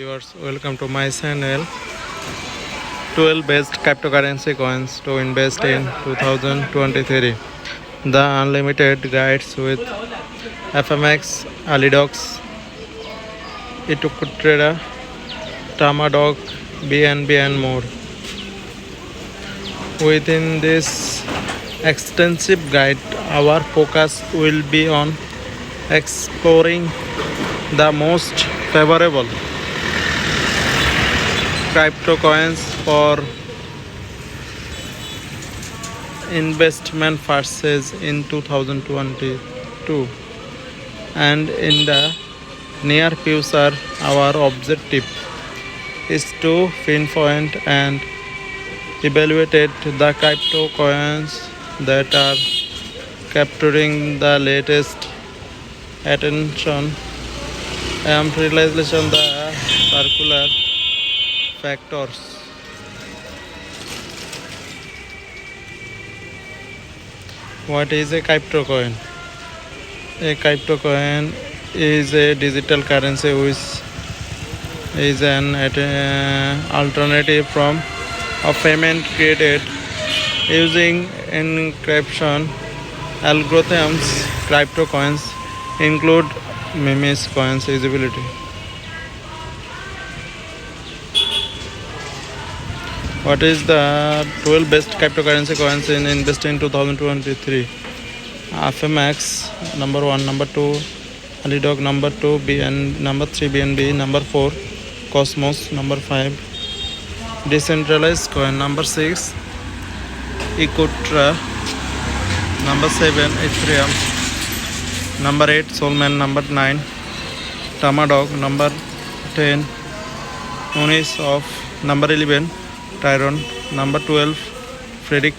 Viewers, welcome to my channel. 12 best cryptocurrency coins to invest in 2023. The unlimited guides with FMX, Alidox, Itukutreda, Tamadog, BNB and more. Within this extensive guide, our focus will be on exploring the most favorable crypto coins for investment purchase in 2022, and in the near future our objective is to pinpoint and evaluate the crypto coins that are capturing the latest attention and realization the circular factors. What is a crypto coin? A crypto coin is a digital currency which is an alternative from a payment created using encryption algorithms. Crypto coins include memes coins usability. What is the 12 best cryptocurrency coins in investing in 2023? FMX number 1, number 2 Alidog, number 2 BN, number 3 BNB, number 4 Cosmos, number 5 decentralized coin, number 6 Ecotra, number 7 Ethereum, number 8 Solman, number 9 Tamadog, number 10 Uniswap, number 11 Tyron, number 12 Predict,